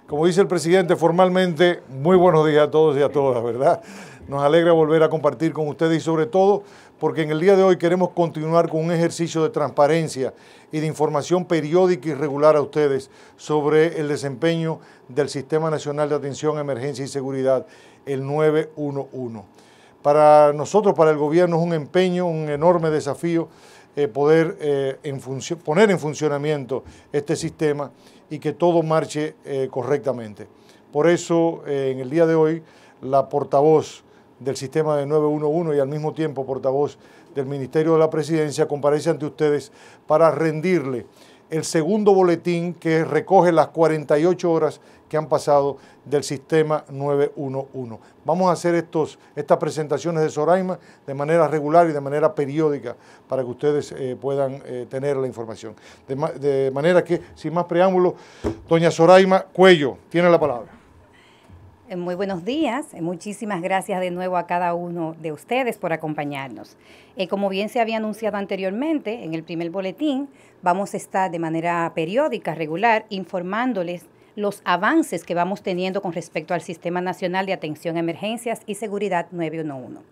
Como dice el presidente formalmente, muy buenos días a todos y a todas, ¿verdad? Nos alegra volver a compartir con ustedes y sobre todo porque en el día de hoy queremos continuar con un ejercicio de transparencia y de información periódica y regular a ustedes sobre el desempeño del Sistema Nacional de Atención a Emergencia y Seguridad, el 911. Para nosotros, para el gobierno, es un empeño, un enorme desafío poder poner en funcionamiento este sistema y que todo marche correctamente. Por eso, en el día de hoy, la portavoz del sistema de 911 y al mismo tiempo portavoz del Ministerio de la Presidencia comparece ante ustedes para rendirle el segundo boletín que recoge las 48 horas que han pasado del sistema 911. Vamos a hacer estas presentaciones de Soraima de manera regular y de manera periódica para que ustedes puedan tener la información. De manera que, sin más preámbulos, doña Soraima Cuello, tiene la palabra. Muy buenos días, muchísimas gracias de nuevo a cada uno de ustedes por acompañarnos. Como bien se había anunciado anteriormente en el primer boletín, vamos a estar de manera periódica, regular, informándoles los avances que vamos teniendo con respecto al Sistema Nacional de Atención a Emergencias y Seguridad 911.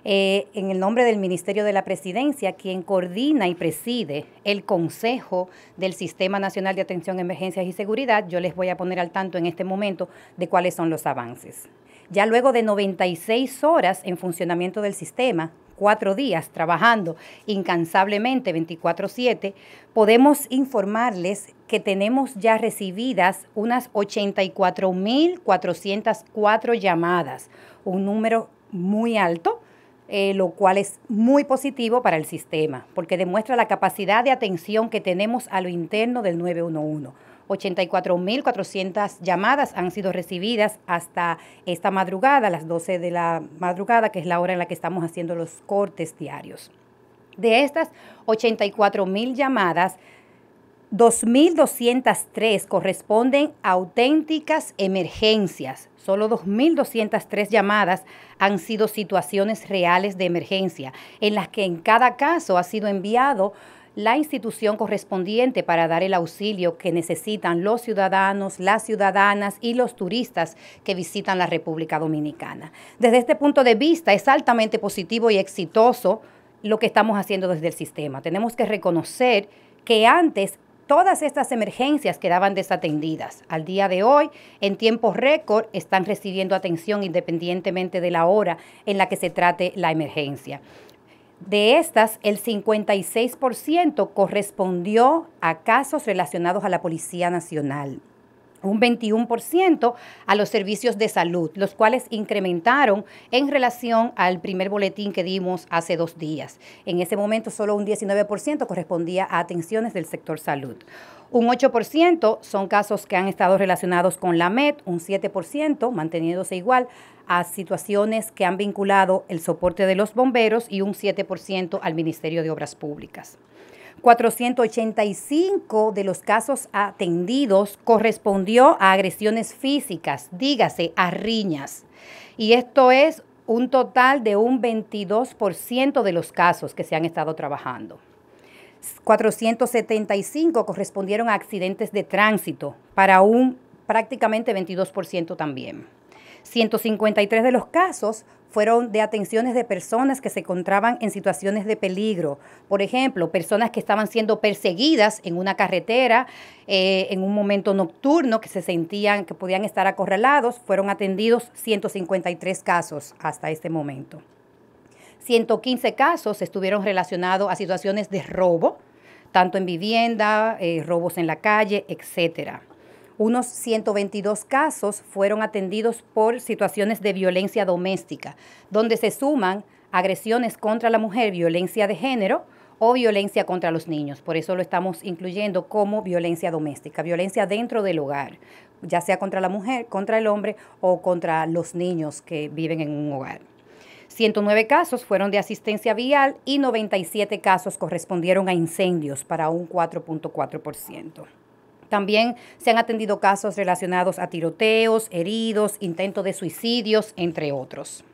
En el nombre del Ministerio de la Presidencia, quien coordina y preside el Consejo del Sistema Nacional de Atención a Emergencias y Seguridad, yo les voy a poner al tanto en este momento de cuáles son los avances. Ya luego de 96 horas en funcionamiento del sistema, 4 días trabajando incansablemente 24/7, podemos informarles que tenemos ya recibidas unas 84.404 llamadas, un número muy alto, lo cual es muy positivo para el sistema, porque demuestra la capacidad de atención que tenemos a lo interno del 911. 84.400 llamadas han sido recibidas hasta esta madrugada, a las 12 de la madrugada, que es la hora en la que estamos haciendo los cortes diarios. De estas 84.000 llamadas, 2.203 corresponden a auténticas emergencias. Solo 2.203 llamadas han sido situaciones reales de emergencia, en las que en cada caso ha sido enviado la institución correspondiente para dar el auxilio que necesitan los ciudadanos, las ciudadanas y los turistas que visitan la República Dominicana. Desde este punto de vista, es altamente positivo y exitoso lo que estamos haciendo desde el sistema. Tenemos que reconocer que antes todas estas emergencias quedaban desatendidas. Al día de hoy, en tiempo récord, están recibiendo atención independientemente de la hora en la que se trate la emergencia. De estas, el 56% correspondió a casos relacionados a la Policía Nacional. Un 21% a los servicios de salud, los cuales incrementaron en relación al primer boletín que dimos hace 2 días. En ese momento solo un 19% correspondía a atenciones del sector salud. Un 8% son casos que han estado relacionados con la MED, un 7% manteniéndose igual a situaciones que han vinculado el soporte de los bomberos y un 7% al Ministerio de Obras Públicas. 485 de los casos atendidos correspondió a agresiones físicas, dígase, a riñas. Y esto es un total de un 22% de los casos que se han estado trabajando. 475 correspondieron a accidentes de tránsito, para un prácticamente 22% también. 153 de los casos fueron de atenciones de personas que se encontraban en situaciones de peligro. Por ejemplo, personas que estaban siendo perseguidas en una carretera en un momento nocturno, que se sentían que podían estar acorralados. Fueron atendidos 153 casos hasta este momento. 115 casos estuvieron relacionados a situaciones de robo, tanto en vivienda, robos en la calle, etcétera. Unos 122 casos fueron atendidos por situaciones de violencia doméstica, donde se suman agresiones contra la mujer, violencia de género o violencia contra los niños. Por eso lo estamos incluyendo como violencia doméstica, violencia dentro del hogar, ya sea contra la mujer, contra el hombre o contra los niños que viven en un hogar. 109 casos fueron de asistencia vial y 97 casos correspondieron a incendios, para un 4.4%. También se han atendido casos relacionados a tiroteos, heridos, intentos de suicidios, entre otros.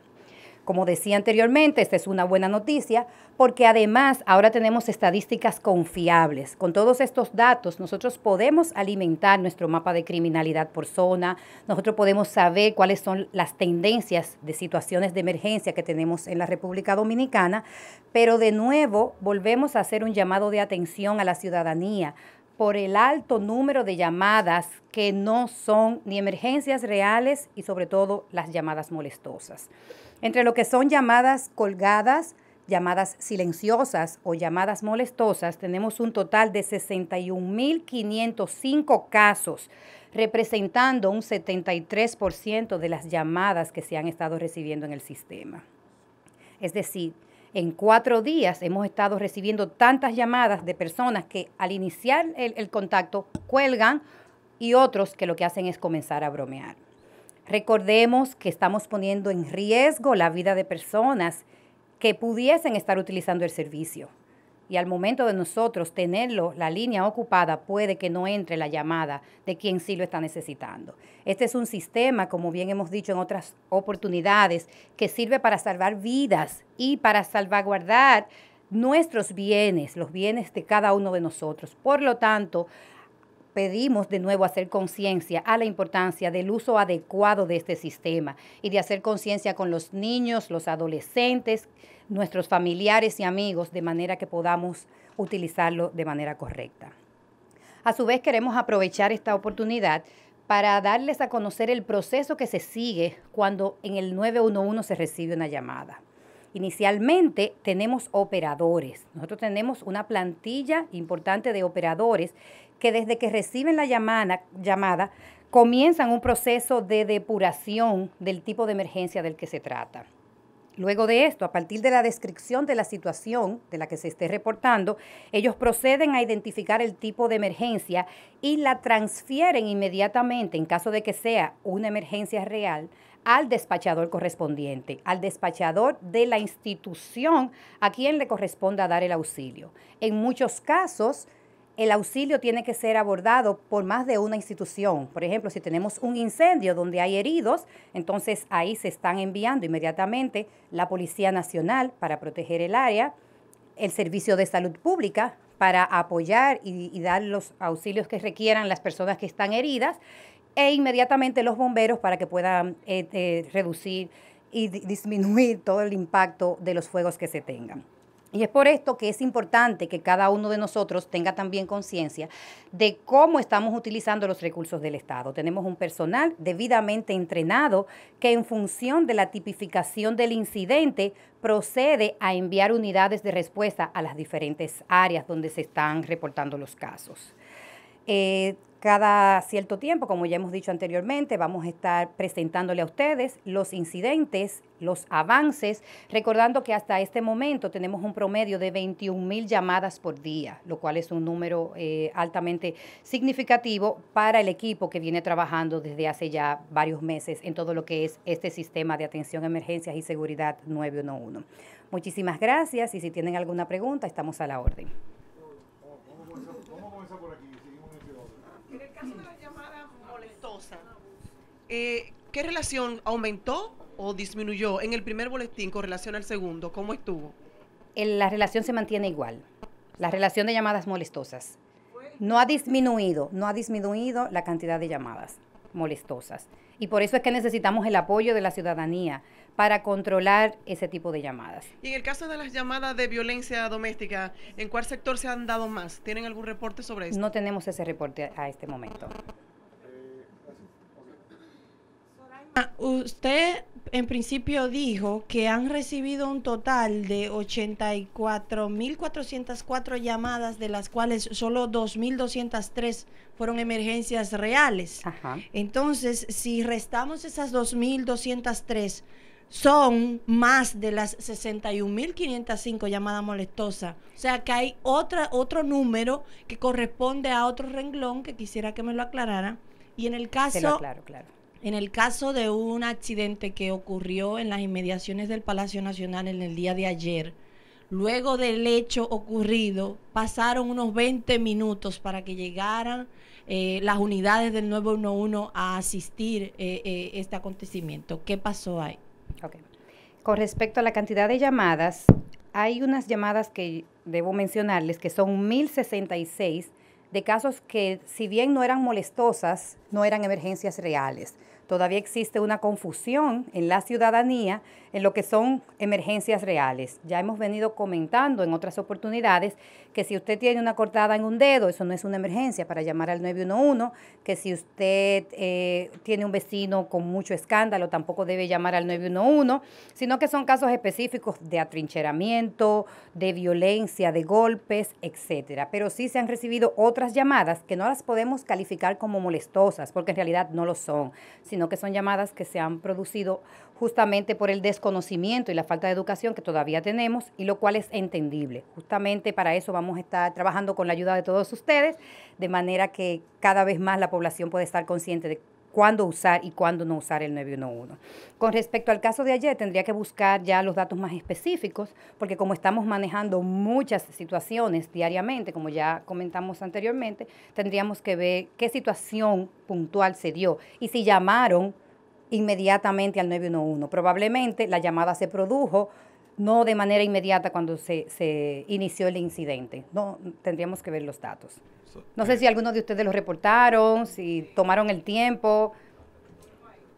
Como decía anteriormente, esta es una buena noticia porque además ahora tenemos estadísticas confiables. Con todos estos datos nosotros podemos alimentar nuestro mapa de criminalidad por zona, nosotros podemos saber cuáles son las tendencias de situaciones de emergencia que tenemos en la República Dominicana, pero de nuevo volvemos a hacer un llamado de atención a la ciudadanía por el alto número de llamadas que no son ni emergencias reales y sobre todo las llamadas molestosas. Entre lo que son llamadas colgadas, llamadas silenciosas o llamadas molestosas, tenemos un total de 61.505 casos, representando un 73% de las llamadas que se han estado recibiendo en el sistema. Es decir, en 4 días hemos estado recibiendo tantas llamadas de personas que al iniciar el contacto cuelgan y otros que lo que hacen es comenzar a bromear. Recordemos que estamos poniendo en riesgo la vida de personas que pudiesen estar utilizando el servicio. Y al momento de nosotros tenerlo, la línea ocupada, puede que no entre la llamada de quien sí lo está necesitando. Este es un sistema, como bien hemos dicho en otras oportunidades, que sirve para salvar vidas y para salvaguardar nuestros bienes, los bienes de cada uno de nosotros. Por lo tanto, pedimos de nuevo hacer conciencia a la importancia del uso adecuado de este sistema y de hacer conciencia con los niños, los adolescentes, nuestros familiares y amigos, de manera que podamos utilizarlo de manera correcta. A su vez, queremos aprovechar esta oportunidad para darles a conocer el proceso que se sigue cuando en el 911 se recibe una llamada. Inicialmente tenemos operadores. Nosotros tenemos una plantilla importante de operadores que desde que reciben la llamada comienzan un proceso de depuración del tipo de emergencia del que se trata. Luego de esto, a partir de la descripción de la situación de la que se esté reportando, ellos proceden a identificar el tipo de emergencia y la transfieren inmediatamente, en caso de que sea una emergencia real, al despachador correspondiente, al despachador de la institución a quien le corresponda dar el auxilio. En muchos casos, el auxilio tiene que ser abordado por más de una institución. Por ejemplo, si tenemos un incendio donde hay heridos, entonces ahí se están enviando inmediatamente la Policía Nacional para proteger el área, el Servicio de Salud Pública para apoyar y dar los auxilios que requieran las personas que están heridas, e inmediatamente los bomberos para que puedan reducir y disminuir todo el impacto de los fuegos que se tengan. Y es por esto que es importante que cada uno de nosotros tenga también conciencia de cómo estamos utilizando los recursos del Estado. Tenemos un personal debidamente entrenado que en función de la tipificación del incidente procede a enviar unidades de respuesta a las diferentes áreas donde se están reportando los casos. Cada cierto tiempo, como ya hemos dicho anteriormente, vamos a estar presentándole a ustedes los incidentes, los avances, recordando que hasta este momento tenemos un promedio de 21,000 llamadas por día, lo cual es un número altamente significativo para el equipo que viene trabajando desde hace ya varios meses en todo lo que es este sistema de atención a emergencias y seguridad 911. Muchísimas gracias y si tienen alguna pregunta, estamos a la orden. Vamos a comenzar por aquí. En el caso de la llamada molestosa, ¿qué relación aumentó o disminuyó en el primer boletín con relación al segundo? ¿Cómo estuvo? La relación se mantiene igual. La relación de llamadas molestosas. No ha disminuido la cantidad de llamadas molestosas. Y por eso es que necesitamos el apoyo de la ciudadanía para controlar ese tipo de llamadas. Y en el caso de las llamadas de violencia doméstica, ¿en cuál sector se han dado más? ¿Tienen algún reporte sobre esto? No tenemos ese reporte a este momento. Usted en principio dijo que han recibido un total de 84.404 llamadas, de las cuales solo 2.203 fueron emergencias reales. Ajá. Entonces, si restamos esas 2.203, son más de las 61.505 llamadas molestosas. O sea que hay otro número que corresponde a otro renglón que quisiera que me lo aclarara. Y en el caso... Se lo aclaro, claro. En el caso de un accidente que ocurrió en las inmediaciones del Palacio Nacional en el día de ayer, luego del hecho ocurrido, pasaron unos 20 minutos para que llegaran las unidades del 911 a asistir este acontecimiento. ¿Qué pasó ahí? Okay. Con respecto a la cantidad de llamadas, hay unas llamadas que debo mencionarles que son 1066 de casos que, si bien no eran molestosas, no eran emergencias reales. Todavía existe una confusión en la ciudadanía en lo que son emergencias reales. Ya hemos venido comentando en otras oportunidades que si usted tiene una cortada en un dedo, eso no es una emergencia para llamar al 911, que si usted tiene un vecino con mucho escándalo, tampoco debe llamar al 911, sino que son casos específicos de atrincheramiento, de violencia, de golpes, etcétera. Pero sí se han recibido otras llamadas que no las podemos calificar como molestosas, porque en realidad no lo son, sino que son llamadas que se han producido justamente por el desconocimiento y la falta de educación que todavía tenemos, y lo cual es entendible. Justamente para eso vamos a estar trabajando con la ayuda de todos ustedes, de manera que cada vez más la población puede estar consciente de cuándo usar y cuándo no usar el 911. Con respecto al caso de ayer, tendría que buscar ya los datos más específicos, porque como estamos manejando muchas situaciones diariamente, como ya comentamos anteriormente, tendríamos que ver qué situación puntual se dio y si llamaron inmediatamente al 911. Probablemente la llamada se produjo no de manera inmediata cuando se inició el incidente. No, tendríamos que ver los datos. No sé si algunos de ustedes lo reportaron, si tomaron el tiempo.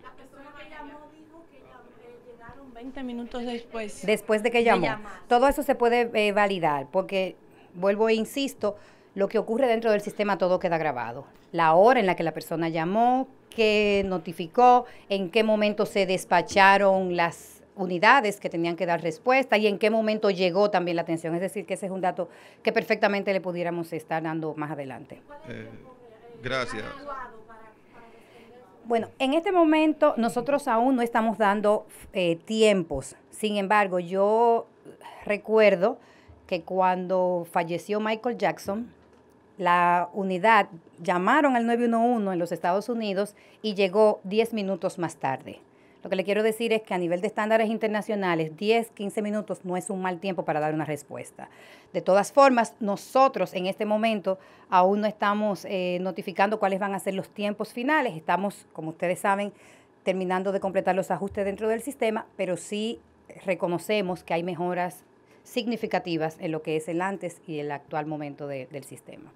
La persona que llamó dijo que llegaron 20 minutos después. Después de que llamó. Todo eso se puede validar, porque, vuelvo e insisto, lo que ocurre dentro del sistema todo queda grabado. La hora en la que la persona llamó, qué notificó, en qué momento se despacharon las unidades que tenían que dar respuesta y en qué momento llegó también la atención. Es decir, que ese es un dato que perfectamente le pudiéramos estar dando más adelante. Gracias. Bueno, en este momento nosotros aún no estamos dando tiempos. Sin embargo, yo recuerdo que cuando falleció Michael Jackson, la unidad llamaron al 911 en los Estados Unidos y llegó 10 minutos más tarde. Lo que le quiero decir es que a nivel de estándares internacionales, 10, 15 minutos no es un mal tiempo para dar una respuesta. De todas formas, nosotros en este momento aún no estamos notificando cuáles van a ser los tiempos finales. Estamos, como ustedes saben, terminando de completar los ajustes dentro del sistema, pero sí reconocemos que hay mejoras significativas en lo que es el antes y el actual momento del sistema.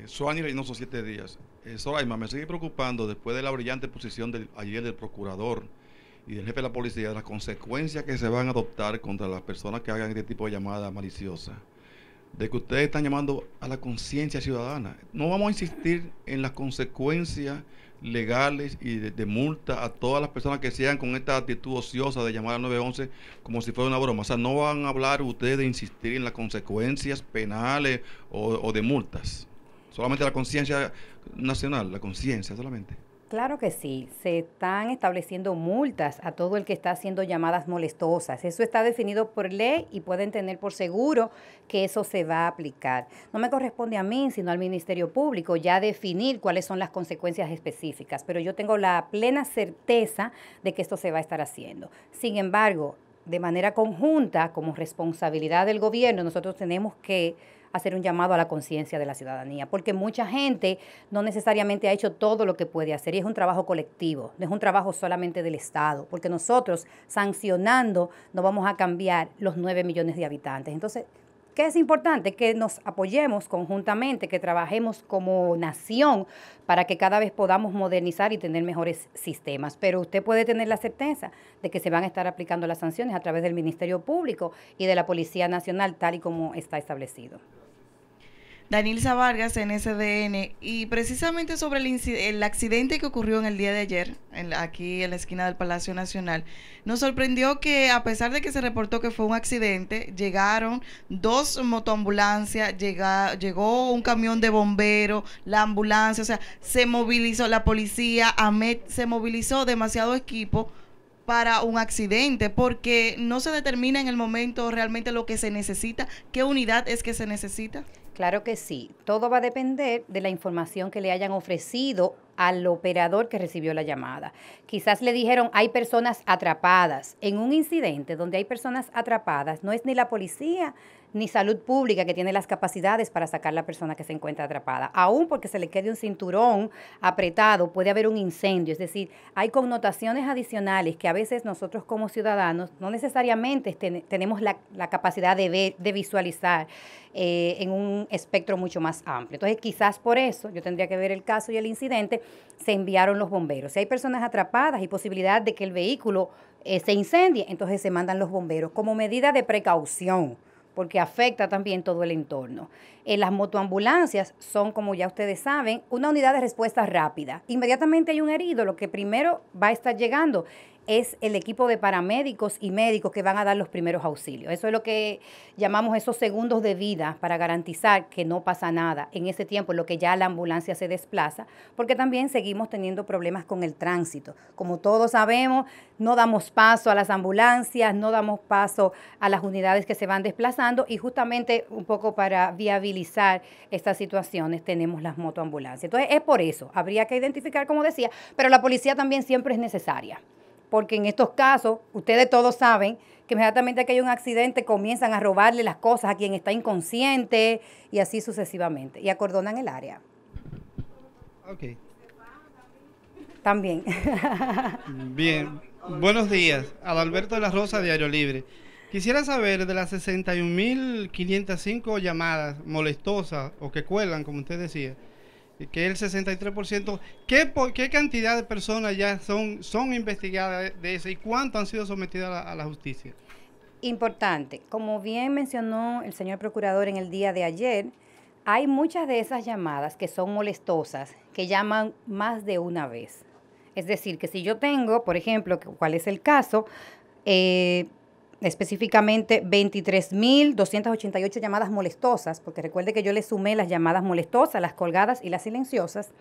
Suani Reynoso, 7 días. Soraima, me sigue preocupando después de la brillante posición ayer del procurador y del jefe de la policía, de las consecuencias que se van a adoptar contra las personas que hagan este tipo de llamadas maliciosas, de que ustedes están llamando a la conciencia ciudadana. No vamos a insistir en las consecuencias legales y de multa a todas las personas que sigan con esta actitud ociosa de llamar al 911 como si fuera una broma. O sea, no van a hablar ustedes de insistir en las consecuencias penales o de multas. Solamente la conciencia nacional, la conciencia solamente. Claro que sí, se están estableciendo multas a todo el que está haciendo llamadas molestosas. Eso está definido por ley y pueden tener por seguro que eso se va a aplicar. No me corresponde a mí, sino al Ministerio Público, ya definir cuáles son las consecuencias específicas, pero yo tengo la plena certeza de que esto se va a estar haciendo. Sin embargo, de manera conjunta, como responsabilidad del gobierno, nosotros tenemos que hacer un llamado a la conciencia de la ciudadanía, porque mucha gente no necesariamente ha hecho todo lo que puede hacer y es un trabajo colectivo, no es un trabajo solamente del Estado, porque nosotros sancionando no vamos a cambiar los 9 millones de habitantes. Entonces, ¿qué es importante? Que nos apoyemos conjuntamente, que trabajemos como nación para que cada vez podamos modernizar y tener mejores sistemas. Pero usted puede tener la certeza de que se van a estar aplicando las sanciones a través del Ministerio Público y de la Policía Nacional, tal y como está establecido. Danilza Vargas, NSDN, y precisamente sobre el accidente que ocurrió en el día de ayer, aquí en la esquina del Palacio Nacional, nos sorprendió que a pesar de que se reportó que fue un accidente, llegaron 2 motoambulancias, llegó un camión de bomberos, la ambulancia, o sea, se movilizó la policía, AMET, se movilizó demasiado equipo para un accidente, porque no se determina en el momento realmente lo que se necesita, qué unidad es que se necesita. Claro que sí. Todo va a depender de la información que le hayan ofrecido al operador que recibió la llamada. Quizás le dijeron, hay personas atrapadas. En un incidente donde hay personas atrapadas, no es ni la policía ni salud pública que tiene las capacidades para sacar a la persona que se encuentra atrapada. Aún porque se le quede un cinturón apretado, puede haber un incendio. Es decir, hay connotaciones adicionales que a veces nosotros como ciudadanos no necesariamente tenemos la capacidad de ver, de visualizar en un espectro mucho más amplio. Entonces, quizás por eso, yo tendría que ver el caso y el incidente, se enviaron los bomberos. Si hay personas atrapadas y posibilidad de que el vehículo se incendie, entonces se mandan los bomberos como medida de precaución, porque afecta también todo el entorno. Las motoambulancias son, como ya ustedes saben, una unidad de respuesta rápida. Inmediatamente hay un herido, lo que primero va a estar llegando es el equipo de paramédicos y médicos que van a dar los primeros auxilios. Eso es lo que llamamos esos segundos de vida para garantizar que no pasa nada en ese tiempo en lo que ya la ambulancia se desplaza, porque también seguimos teniendo problemas con el tránsito. Como todos sabemos, no damos paso a las ambulancias, no damos paso a las unidades que se van desplazando y justamente un poco para viabilizar estas situaciones tenemos las motoambulancias. Entonces es por eso, habría que identificar, como decía, pero la policía también siempre es necesaria. Porque en estos casos, ustedes todos saben que inmediatamente que hay un accidente comienzan a robarle las cosas a quien está inconsciente y así sucesivamente. Y acordonan el área. Ok. También. Bien. Buenos días. Adalberto de la Rosa, Diario Libre. Quisiera saber de las 61.505 llamadas molestosas o que cuelgan, como usted decía, que es el 63%, ¿qué cantidad de personas ya son investigadas de eso y cuánto han sido sometidas a la justicia? Importante, como bien mencionó el señor procurador en el día de ayer, hay muchas de esas llamadas que son molestosas, que llaman más de una vez. Es decir, que si yo tengo, por ejemplo, ¿cuál es el caso? Específicamente 23.288 llamadas molestosas, porque recuerde que yo le sumé las llamadas molestosas, las colgadas y las silenciosas.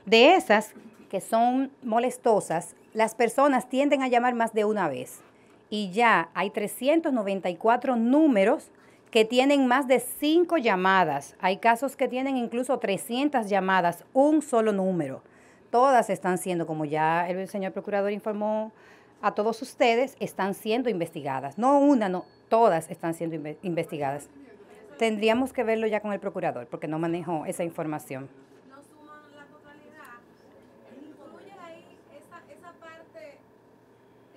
De esas que son molestosas, las personas tienden a llamar más de una vez. Y ya hay 394 números que tienen más de 5 llamadas. Hay casos que tienen incluso 300 llamadas, un solo número. Todas están siendo, como ya el señor procurador informó a todos ustedes, están siendo investigadas. No una, no, todas están siendo investigadas. Tendríamos que verlo ya con el procurador, porque no manejo esa información. No suman la totalidad. Incluye ahí esa parte,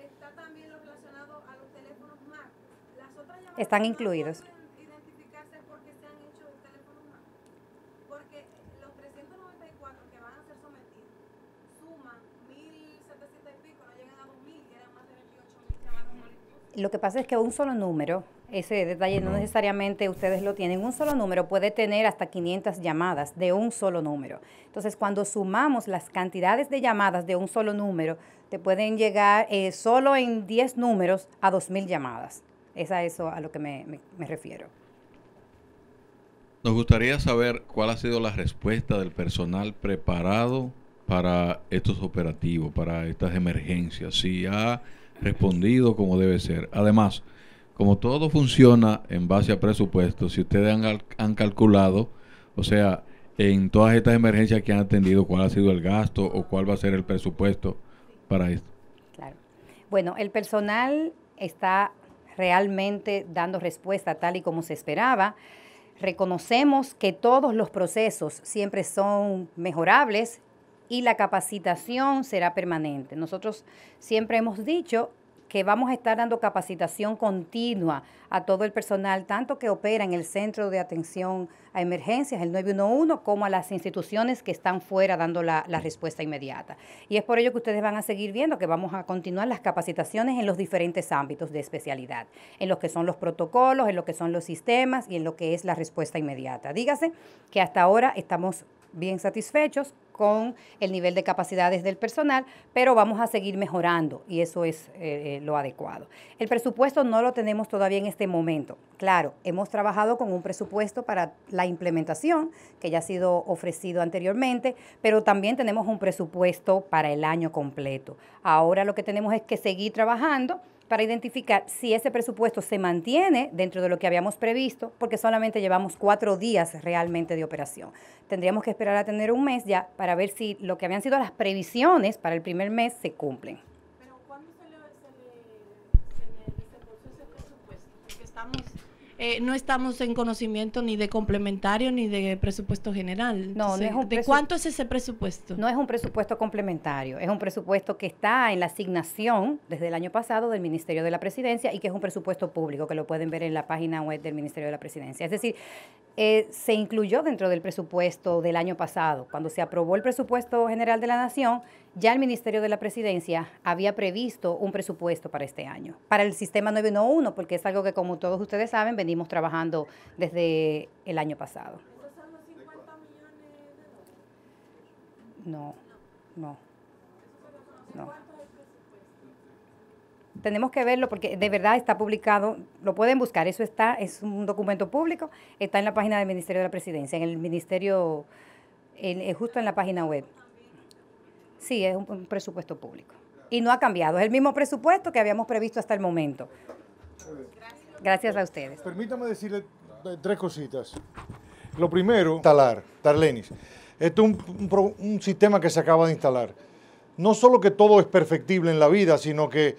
está también lo relacionado a los teléfonos Mac. Las otras llamadas están incluidos. No pueden identificarse porque se han hecho teléfonos Mac. Porque los 394 que van a ser sometidos suman 1.700 y pico, no llegan a 2.000 y eran más de 28.000 llamadas molestosas. Lo que pasa es que un solo número, ese detalle no necesariamente ustedes lo tienen, un solo número puede tener hasta 500 llamadas de un solo número. Entonces, cuando sumamos las cantidades de llamadas de un solo número, te pueden llegar solo en 10 números a 2.000 llamadas. Es a eso a lo que me refiero. Nos gustaría saber cuál ha sido la respuesta del personal preparado para estos operativos, para estas emergencias, si ha respondido como debe ser. Además, como todo funciona en base a presupuestos, si ustedes han calculado, o sea, en todas estas emergencias que han atendido, cuál ha sido el gasto o cuál va a ser el presupuesto para esto. Claro. Bueno, el personal está realmente dando respuesta tal y como se esperaba. Reconocemos que todos los procesos siempre son mejorables y la capacitación será permanente. Nosotros siempre hemos dicho que vamos a estar dando capacitación continua a todo el personal, tanto que opera en el Centro de Atención a Emergencias, el 911, como a las instituciones que están fuera dando la respuesta inmediata. Y es por ello que ustedes van a seguir viendo que vamos a continuar las capacitaciones en los diferentes ámbitos de especialidad, en lo que son los protocolos, en lo que son los sistemas y en lo que es la respuesta inmediata. Dígase que hasta ahora estamos bien satisfechos con el nivel de capacidades del personal, pero vamos a seguir mejorando y eso es lo adecuado. El presupuesto no lo tenemos todavía en este momento. Claro, hemos trabajado con un presupuesto para la implementación que ya ha sido ofrecido anteriormente, pero también tenemos un presupuesto para el año completo. Ahora lo que tenemos es que seguir trabajando para identificar si ese presupuesto se mantiene dentro de lo que habíamos previsto, porque solamente llevamos 4 días realmente de operación. Tendríamos que esperar a tener un mes ya para ver si lo que habían sido las previsiones para el primer mes se cumplen. Pero ¿cuándo se le desembolsó ese presupuesto? Porque no estamos en conocimiento ni de complementario ni de presupuesto general. No, Entonces, no es un ¿de cuánto es ese presupuesto? No es un presupuesto complementario, es un presupuesto que está en la asignación desde el año pasado del Ministerio de la Presidencia y que es un presupuesto público, que lo pueden ver en la página web del Ministerio de la Presidencia. Es decir, se incluyó dentro del presupuesto del año pasado. Cuando se aprobó el presupuesto general de la Nación, ya el Ministerio de la Presidencia había previsto un presupuesto para este año, para el sistema 911, porque es algo que, como todos ustedes saben, venimos trabajando desde el año pasado. ¿Esos son los 50 millones de dólares? No. Tenemos que verlo porque de verdad está publicado, lo pueden buscar, eso está, es un documento público, está en la página del Ministerio de la Presidencia, en el Ministerio, justo en la página web. Sí, es un presupuesto público. Y no ha cambiado, es el mismo presupuesto que habíamos previsto hasta el momento. Gracias a ustedes. Permítame decirle 3 cositas. Lo primero, instalar, Darlenis. Esto es un sistema que se acaba de instalar. No solo que todo es perfectible en la vida, sino que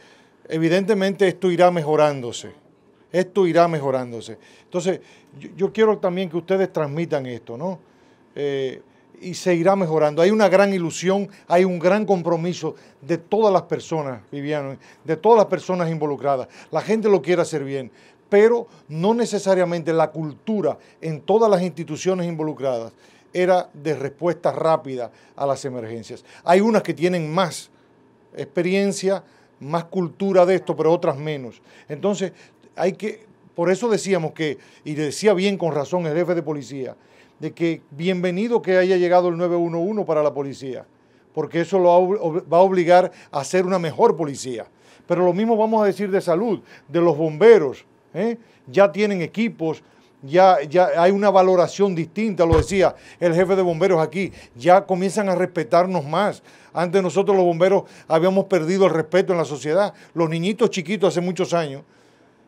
evidentemente esto irá mejorándose. Entonces, yo quiero también que ustedes transmitan esto, ¿no? Y se irá mejorando. Hay una gran ilusión, hay un gran compromiso de todas las personas, Viviano, de todas las personas involucradas. La gente lo quiere hacer bien, pero no necesariamente la cultura en todas las instituciones involucradas era de respuesta rápida a las emergencias. Hay unas que tienen más experiencia, más cultura de esto, pero otras menos. Entonces, por eso decíamos que, y decía bien con razón el jefe de policía, de que bienvenido que haya llegado el 911 para la policía, porque eso lo va a obligar a ser una mejor policía. Pero lo mismo vamos a decir de salud, de los bomberos, ya tienen equipos, ya hay una valoración distinta, lo decía el jefe de bomberos aquí, ya comienzan a respetarnos más. Antes nosotros los bomberos habíamos perdido el respeto en la sociedad. Los niñitos chiquitos hace muchos años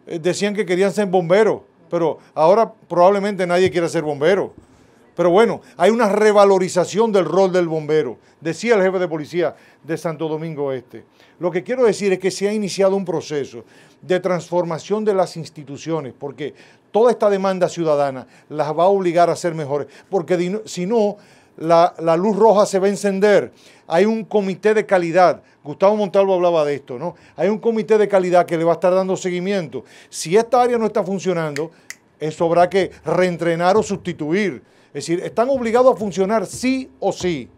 decían que querían ser bomberos, pero ahora probablemente nadie quiere ser bombero. Pero bueno, hay una revalorización del rol del bombero, decía el jefe de policía de Santo Domingo Este. Lo que quiero decir es que se ha iniciado un proceso de transformación de las instituciones, porque toda esta demanda ciudadana las va a obligar a ser mejores, porque si no, la luz roja se va a encender. Hay un comité de calidad, Gustavo Montalvo hablaba de esto, ¿no? Hay un comité de calidad que le va a estar dando seguimiento. Si esta área no está funcionando, eso habrá que reentrenar o sustituir. Es decir, están obligados a funcionar sí o sí.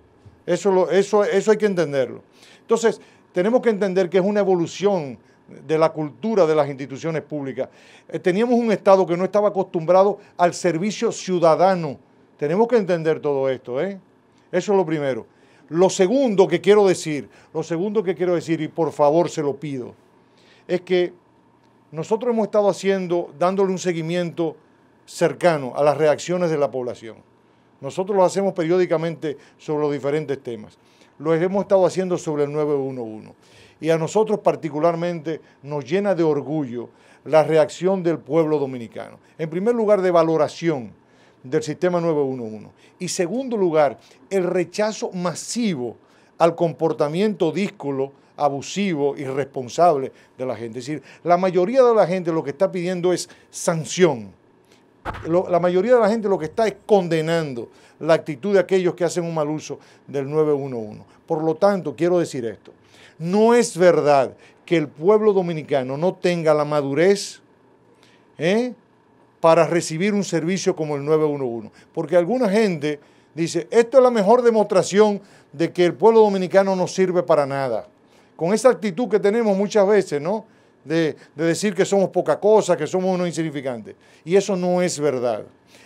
Eso hay que entenderlo. Entonces, tenemos que entender que es una evolución de la cultura de las instituciones públicas. Teníamos un Estado que no estaba acostumbrado al servicio ciudadano. Tenemos que entender todo esto, ¿eh? Eso es lo primero. Lo segundo que quiero decir, y por favor se lo pido, es que nosotros hemos estado dándole un seguimiento cercano a las reacciones de la población. Nosotros lo hacemos periódicamente sobre los diferentes temas. Lo hemos estado haciendo sobre el 911. Y a nosotros particularmente nos llena de orgullo la reacción del pueblo dominicano. En primer lugar, de valoración del sistema 911. Y segundo lugar, el rechazo masivo al comportamiento díscolo, abusivo, irresponsable de la gente. Es decir, la mayoría de la gente lo que está pidiendo es sanción. La mayoría de la gente lo que está es condenando la actitud de aquellos que hacen un mal uso del 911. Por lo tanto, quiero decir esto. No es verdad que el pueblo dominicano no tenga la madurez para recibir un servicio como el 911. Porque alguna gente dice, esto es la mejor demostración de que el pueblo dominicano no sirve para nada. Con esa actitud que tenemos muchas veces, ¿no? De decir que somos poca cosa, que somos unos insignificantes. Y eso no es verdad.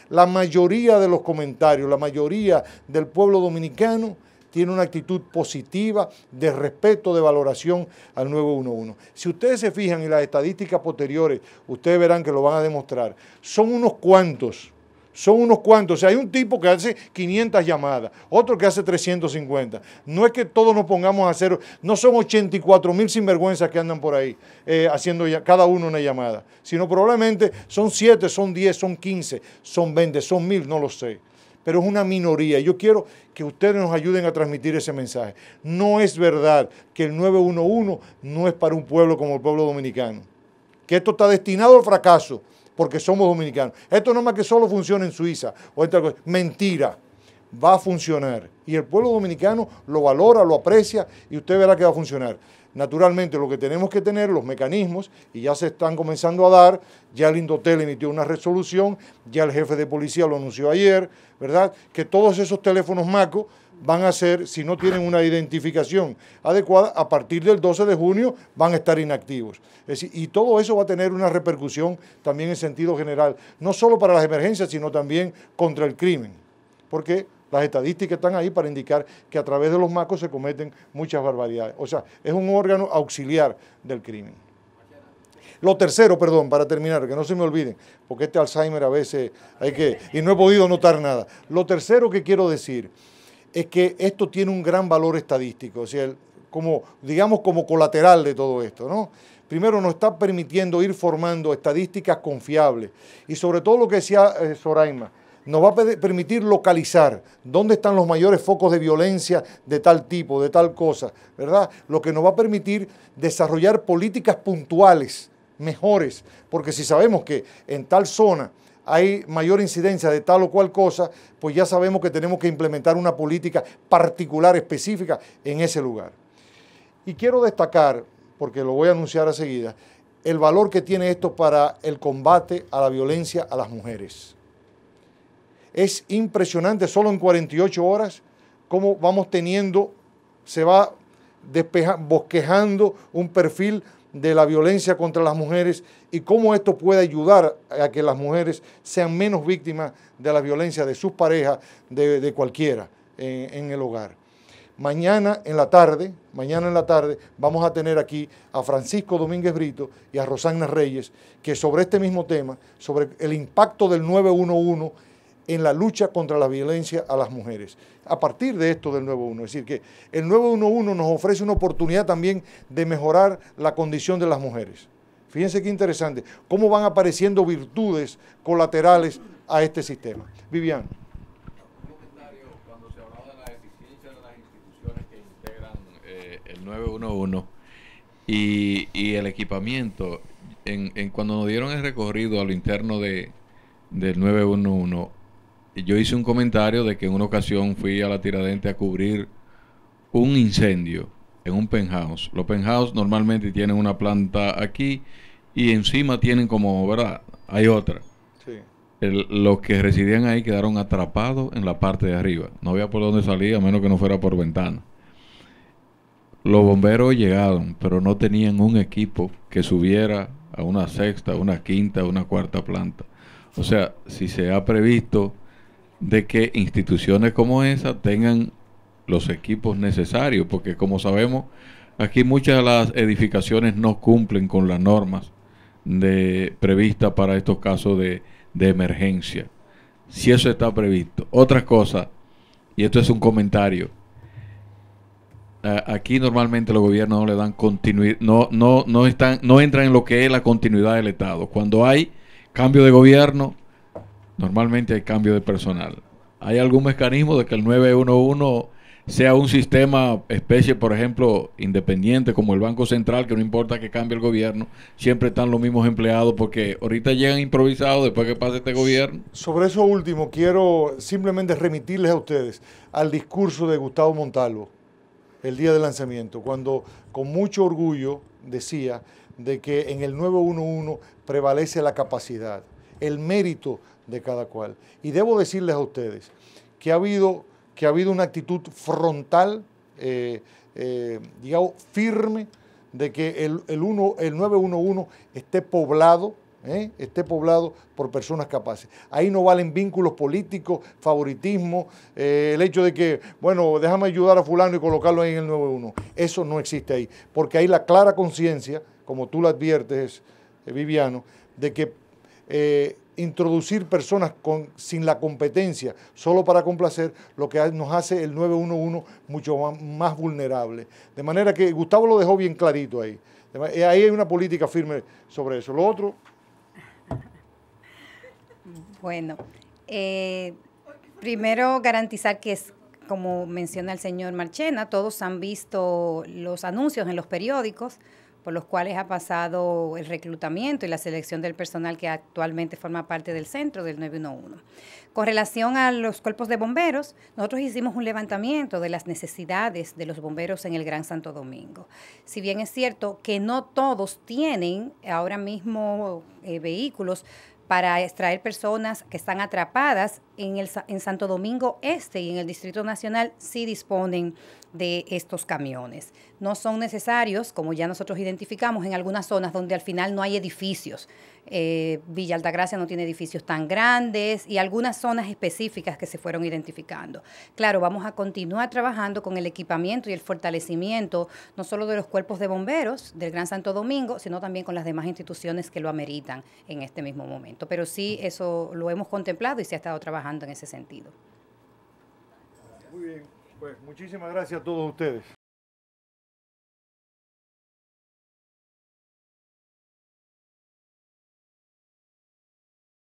La mayoría de los comentarios, la mayoría del pueblo dominicano tiene una actitud positiva, de respeto, de valoración al 911. Si ustedes se fijan en las estadísticas posteriores, ustedes verán que lo van a demostrar. Son unos cuantos. O sea, hay un tipo que hace 500 llamadas, otro que hace 350. No es que todos nos pongamos a hacer, no son 84,000 sinvergüenzas que andan por ahí haciendo cada uno una llamada, sino probablemente son 7, son 10, son 15, son 20, son 1000, no lo sé. Pero es una minoría. Yo quiero que ustedes nos ayuden a transmitir ese mensaje. No es verdad que el 911 no es para un pueblo como el pueblo dominicano. Que esto está destinado al fracaso. porque somos dominicanos. Esto no es más que solo funciona en Suiza o esta cosa. Mentira, va a funcionar. Y el pueblo dominicano lo valora, lo aprecia y usted verá que va a funcionar. Naturalmente, lo que tenemos que tener, los mecanismos, y ya se están comenzando a dar, ya el Indotel emitió una resolución, ya el jefe de policía lo anunció ayer, ¿verdad? Que todos esos teléfonos MACO van a ser, si no tienen una identificación adecuada, a partir del 12 de junio van a estar inactivos. Es decir, y todo eso va a tener una repercusión también en sentido general, no solo para las emergencias, sino también contra el crimen, porque las estadísticas están ahí para indicar que a través de los MACOS se cometen muchas barbaridades. O sea, es un órgano auxiliar del crimen. Lo tercero, perdón, para terminar, que no se me olviden, porque este Alzheimer a veces hay que, y no he podido notar nada. Lo tercero que quiero decir es que esto tiene un gran valor estadístico, o sea, como, digamos, como colateral de todo esto, ¿no? Primero, nos está permitiendo ir formando estadísticas confiables y sobre todo lo que decía Soraima, nos va a permitir localizar dónde están los mayores focos de violencia de tal tipo, de tal cosa, ¿verdad? Lo que nos va a permitir desarrollar políticas puntuales, mejores, porque si sabemos que en tal zona hay mayor incidencia de tal o cual cosa, pues ya sabemos que tenemos que implementar una política particular, específica en ese lugar. Y quiero destacar, porque lo voy a anunciar a seguida, el valor que tiene esto para el combate a la violencia a las mujeres. Es impresionante, solo en 48 horas, cómo vamos teniendo, se va bosquejando un perfil de la violencia contra las mujeres y cómo esto puede ayudar a que las mujeres sean menos víctimas de la violencia de sus parejas, de cualquiera en el hogar. Mañana en la tarde, vamos a tener aquí a Francisco Domínguez Brito y a Rosana Reyes, que sobre este mismo tema, sobre el impacto del 911 en la lucha contra la violencia a las mujeres, a partir de esto del 911. Es decir, que el 911 nos ofrece una oportunidad también de mejorar la condición de las mujeres. Fíjense qué interesante, cómo van apareciendo virtudes colaterales a este sistema. Vivian. Un comentario cuando se hablaba de la eficiencia de las instituciones que integran el 911 y el equipamiento, cuando nos dieron el recorrido a lo interno del 911, yo hice un comentario de que en una ocasión fui a la Tiradentes a cubrir un incendio en un penthouse. Los penthouse normalmente tienen una planta aquí y encima tienen como, ¿verdad? Hay otra. Sí. Los que residían ahí quedaron atrapados en la parte de arriba. No había por dónde salir a menos que no fuera por ventana. Los bomberos llegaron, pero no tenían un equipo que subiera a una sexta, una quinta, una cuarta planta. O sea, si se ha previsto de que instituciones como esa tengan los equipos necesarios, porque como sabemos, aquí muchas de las edificaciones no cumplen con las normas previstas para estos casos de emergencia. Si eso está previsto. Otra cosa, y esto es un comentario, aquí normalmente los gobiernos no le dan continuidad, no entran en lo que es la continuidad del Estado. Cuando hay cambio de gobierno, normalmente hay cambio de personal. ¿Hay algún mecanismo de que el 911 sea un sistema, especie, por ejemplo, independiente como el Banco Central, que no importa que cambie el gobierno, siempre están los mismos empleados, porque ahorita llegan improvisados después que pase este gobierno? Sobre eso último, quiero simplemente remitirles a ustedes al discurso de Gustavo Montalvo el día del lanzamiento, cuando con mucho orgullo decía de que en el 911 prevalece la capacidad, el mérito de cada cual. Y debo decirles a ustedes que ha habido una actitud frontal, digamos, firme, de que el 911 esté poblado por personas capaces. Ahí no valen vínculos políticos, favoritismo, el hecho de que, bueno, déjame ayudar a fulano y colocarlo ahí en el 911. Eso no existe ahí, porque hay la clara conciencia, como tú lo adviertes, Viviano, de que introducir personas sin la competencia, solo para complacer, lo que nos hace el 911 mucho más vulnerable. De manera que Gustavo lo dejó bien clarito ahí. Ahí hay una política firme sobre eso. Lo otro... Bueno, primero garantizar que es, como menciona el señor Marchena, todos han visto los anuncios en los periódicos, por los cuales ha pasado el reclutamiento y la selección del personal que actualmente forma parte del centro del 911. Con relación a los cuerpos de bomberos, nosotros hicimos un levantamiento de las necesidades de los bomberos en el Gran Santo Domingo. Si bien es cierto que no todos tienen ahora mismo vehículos para extraer personas que están atrapadas en Santo Domingo Este y en el Distrito Nacional, sí disponen de estos camiones. No son necesarios, como ya nosotros identificamos, en algunas zonas donde al final no hay edificios. Villa Altagracia no tiene edificios tan grandes y algunas zonas específicas que se fueron identificando. Claro, vamos a continuar trabajando con el equipamiento y el fortalecimiento, no solo de los cuerpos de bomberos del Gran Santo Domingo, sino también con las demás instituciones que lo ameritan en este mismo momento. Pero sí, eso lo hemos contemplado y se ha estado trabajando en ese sentido. Muy bien, pues muchísimas gracias a todos ustedes.